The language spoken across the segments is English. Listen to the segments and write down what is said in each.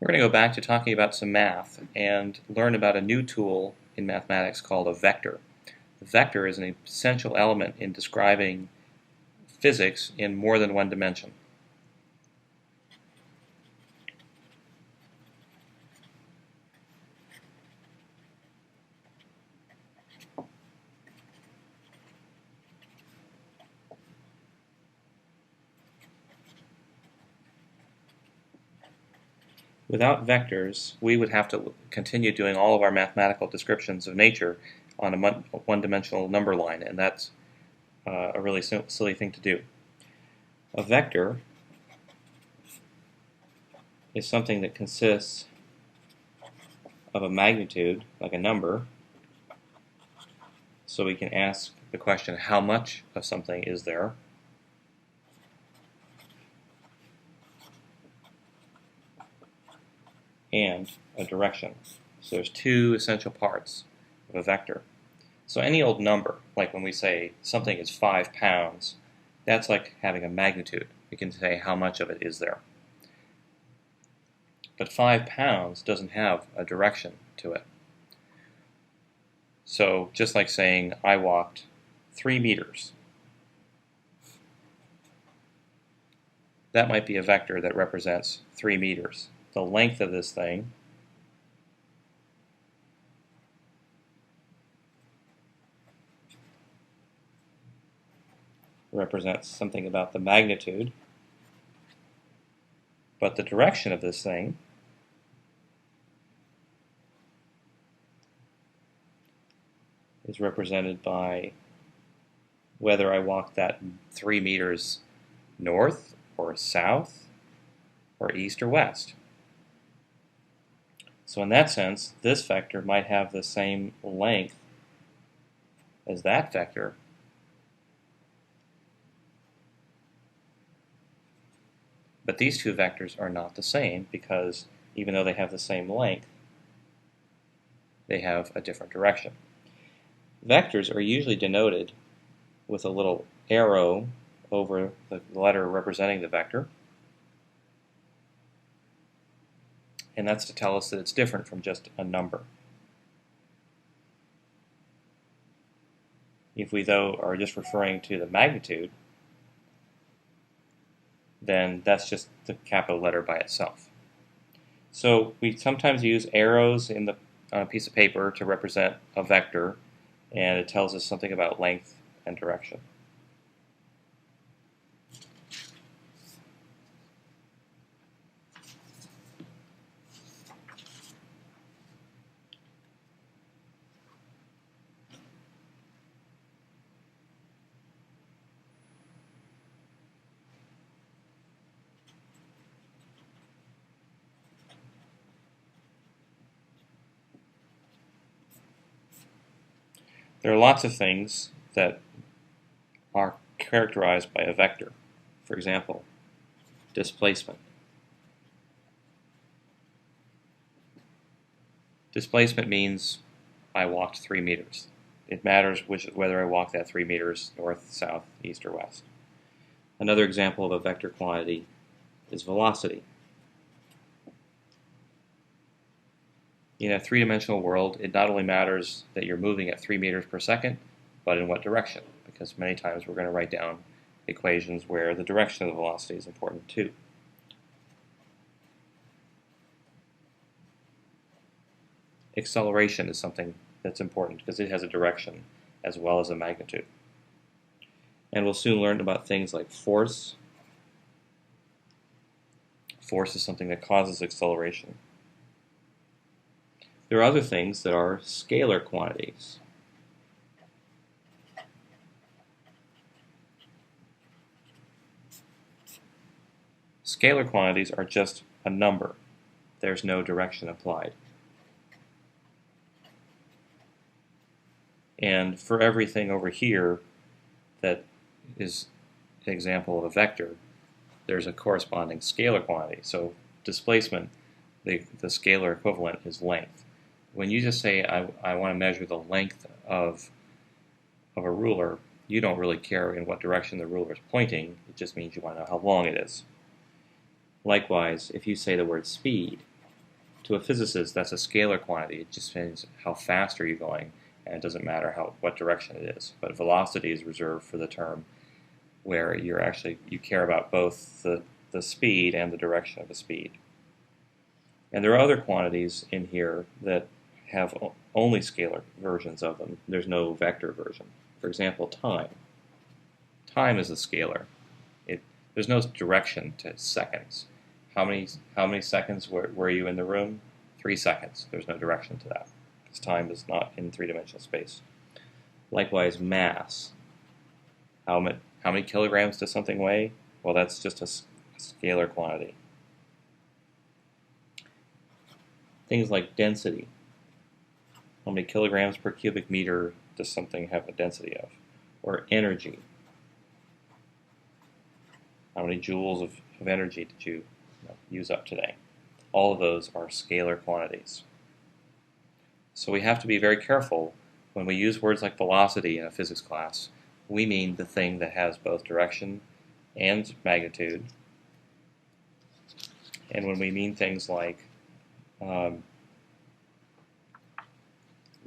We're going to go back to talking about some math and learn about a new tool in mathematics called a vector. A vector is an essential element in describing physics in more than one dimension. Without vectors, we would have to continue doing all of our mathematical descriptions of nature on a one-dimensional number line, and that's a really silly thing to do. A vector is something that consists of a magnitude, like a number, so we can ask the question, how much of something is there? And a direction. So there's two essential parts of a vector. So any old number, like when we say something is 5 pounds, that's like having a magnitude. We can say how much of it is there. But 5 pounds doesn't have a direction to it. So just like saying I walked 3 meters, that might be a vector that represents 3 meters. The length of this thing represents something about the magnitude, but the direction of this thing is represented by whether I walk that 3 meters north or south or east or west. So in that sense, this vector might have the same length as that vector, but these two vectors are not the same because even though they have the same length, they have a different direction. Vectors are usually denoted with a little arrow over the letter representing the vector, and that's to tell us that it's different from just a number. If we, though, are just referring to the magnitude, then that's just the capital letter by itself. So we sometimes use arrows on a piece of paper to represent a vector, and it tells us something about length and direction. There are lots of things that are characterized by a vector. For example, displacement. Displacement means I walked 3 meters. It matters whether I walk that 3 meters north, south, east, or west. Another example of a vector quantity is velocity. In a three-dimensional world, it not only matters that you're moving at 3 meters per second, but in what direction, because many times we're going to write down equations where the direction of the velocity is important too. Acceleration is something that's important because it has a direction as well as a magnitude. And we'll soon learn about things like force. Force is something that causes acceleration. There are other things that are scalar quantities. Scalar quantities are just a number. There's no direction applied. And for everything over here that is an example of a vector, there's a corresponding scalar quantity. So displacement, the scalar equivalent is length. When you just say, I want to measure the length of a ruler, you don't really care in what direction the ruler is pointing. It just means you want to know how long it is. Likewise, if you say the word speed, to a physicist, that's a scalar quantity. It just means how fast are you going, and it doesn't matter what direction it is. But velocity is reserved for the term where you care about both the speed and the direction of the speed. And there are other quantities in here that have only scalar versions of them. There's no vector version. For example, time. Time is a scalar. There's no direction to seconds. How many seconds were you in the room? 3 seconds. There's no direction to that, because time is not in three-dimensional space. Likewise, mass. How many kilograms does something weigh? Well, that's just a scalar quantity. Things like density. How many kilograms per cubic meter does something have a density of? Or energy. How many joules of energy did you use up today? All of those are scalar quantities. So we have to be very careful when we use words like velocity in a physics class. We mean the thing that has both direction and magnitude. And when we mean things like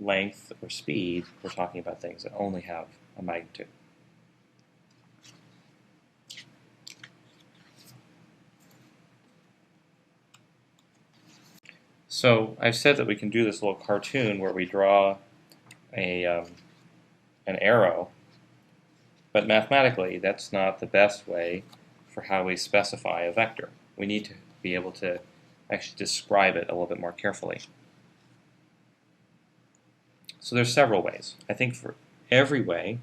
length or speed, we're talking about things that only have a magnitude. So I've said that we can do this little cartoon where we draw an arrow, but mathematically that's not the best way for how we specify a vector. We need to be able to actually describe it a little bit more carefully. So there's several ways. I think for every way,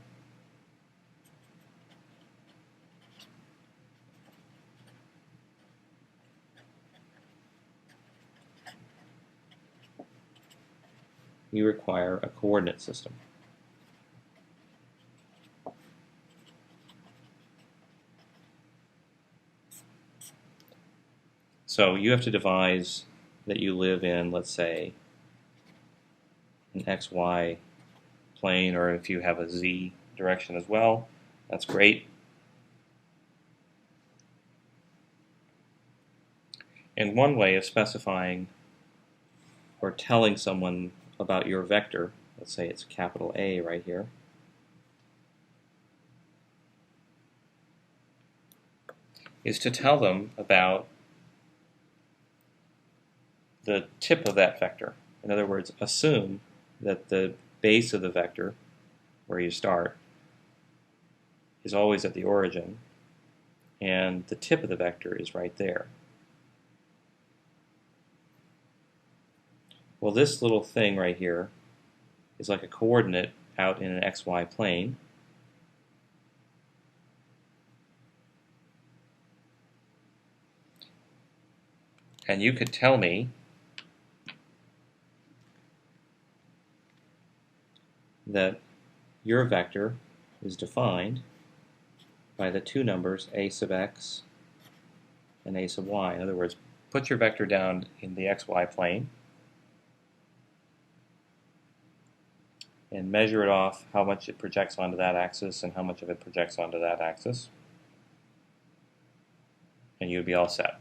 you require a coordinate system. So you have to devise that you live in, let's say, an XY plane, or if you have a Z direction as well, that's great. And one way of specifying or telling someone about your vector, let's say it's capital A right here, is to tell them about the tip of that vector. In other words, assume that the base of the vector, where you start, is always at the origin, and the tip of the vector is right there. Well, this little thing right here is like a coordinate out in an XY plane. And you could tell me that your vector is defined by the two numbers a sub x and a sub y. In other words, put your vector down in the xy plane and measure it off how much it projects onto that axis and how much of it projects onto that axis, and you'd be all set.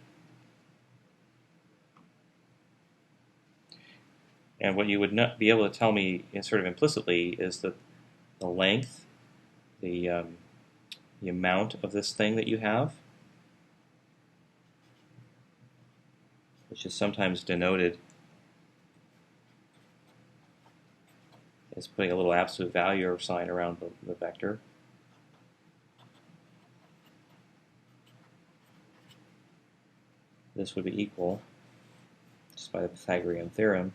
And what you would not be able to tell me sort of implicitly is that the length, the amount of this thing that you have, which is sometimes denoted as putting a little absolute value or sign around the vector. This would be equal, just by the Pythagorean theorem,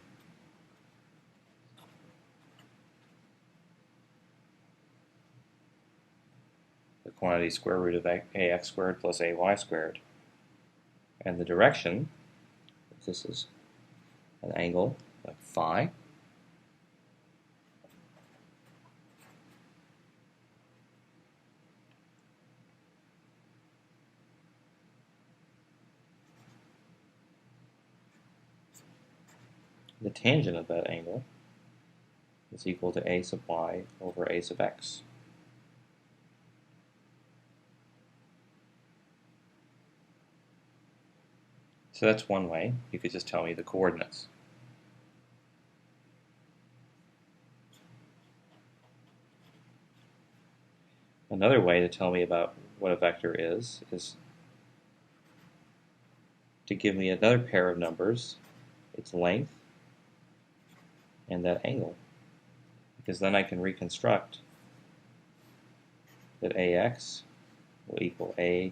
the quantity square root of ax squared plus ay squared. And the direction, if this is an angle like phi, the tangent of that angle is equal to a sub y over a sub x. So that's one way. You could just tell me the coordinates. Another way to tell me about what a vector is to give me another pair of numbers, its length, and that angle. Because then I can reconstruct that AX will equal A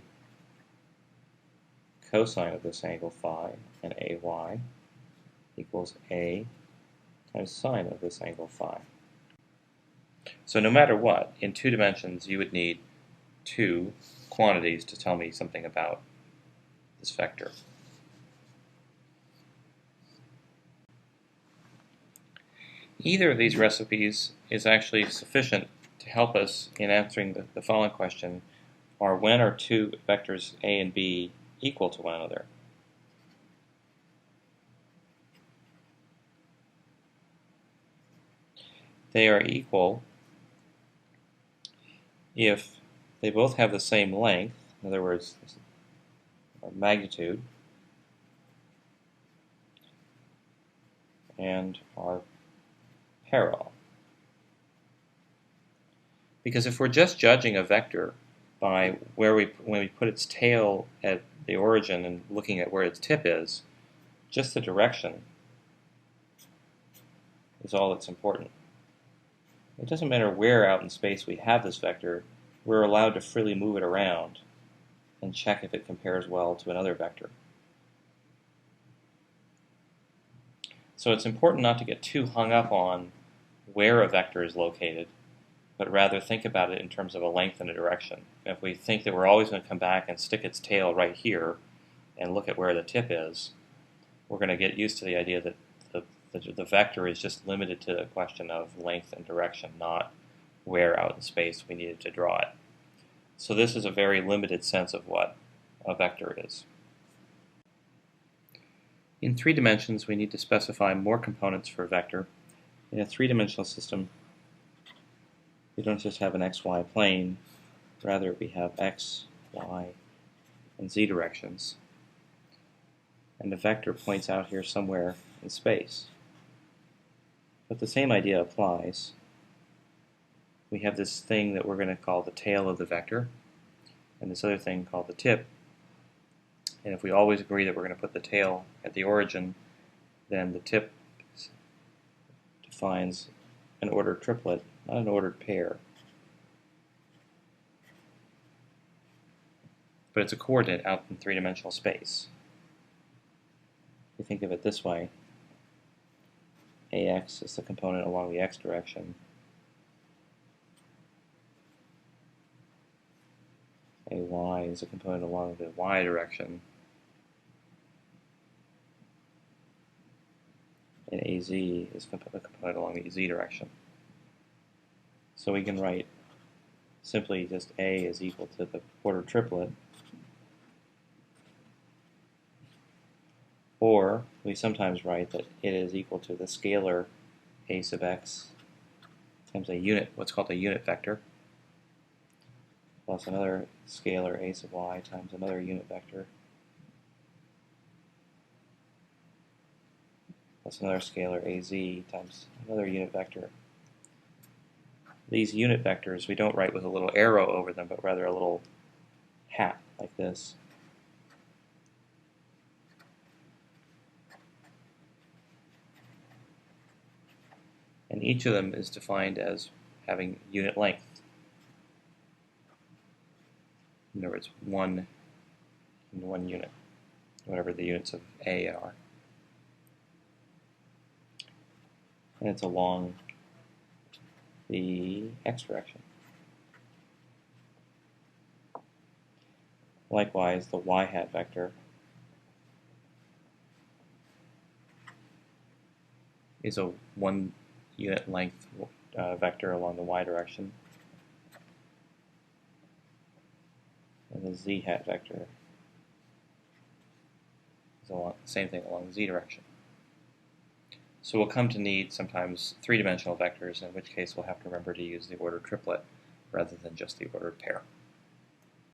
cosine of this angle phi, and AY equals A times sine of this angle phi. So no matter what, in 2 dimensions you would need 2 quantities to tell me something about this vector. Either of these recipes is actually sufficient to help us in answering the following question: are when are 2 vectors A and B equal to one another? They are equal if they both have the same length, in other words, magnitude, and are parallel. Because if we're just judging a vector by when we put its tail at the origin and looking at where its tip is, just the direction is all that's important. It doesn't matter where out in space we have this vector, we're allowed to freely move it around and check if it compares well to another vector. So it's important not to get too hung up on where a vector is located, but rather think about it in terms of a length and a direction. If we think that we're always going to come back and stick its tail right here and look at where the tip is, we're going to get used to the idea that the vector is just limited to the question of length and direction, not where out in space we needed to draw it. So this is a very limited sense of what a vector is. In 3 dimensions, we need to specify more components for a vector. In a 3-dimensional system, we don't just have an xy plane, rather we have x, y, and z directions. And the vector points out here somewhere in space. But the same idea applies. We have this thing that we're going to call the tail of the vector, and this other thing called the tip. And if we always agree that we're going to put the tail at the origin, then the tip defines an ordered triplet, not an ordered pair. But it's a coordinate out in 3-dimensional space. If you think of it this way, AX is the component along the x direction, AY is a component along the y direction, and AZ is a component along the z direction. So we can write simply just A is equal to the ordered triplet, or we sometimes write that it is equal to the scalar A sub x times a unit, what's called a unit vector, plus another scalar A sub y times another unit vector, plus another scalar AZ times another unit vector. These unit vectors we don't write with a little arrow over them, but rather a little hat like this. And each of them is defined as having unit length. In other words, 1 in 1 unit, whatever the units of A are. And it's along the x direction. Likewise, the y hat vector is a 1 unit length vector along the y direction. And the z hat vector is the same thing along the z direction. So we'll come to need sometimes 3-dimensional vectors, in which case we'll have to remember to use the ordered triplet rather than just the ordered pair.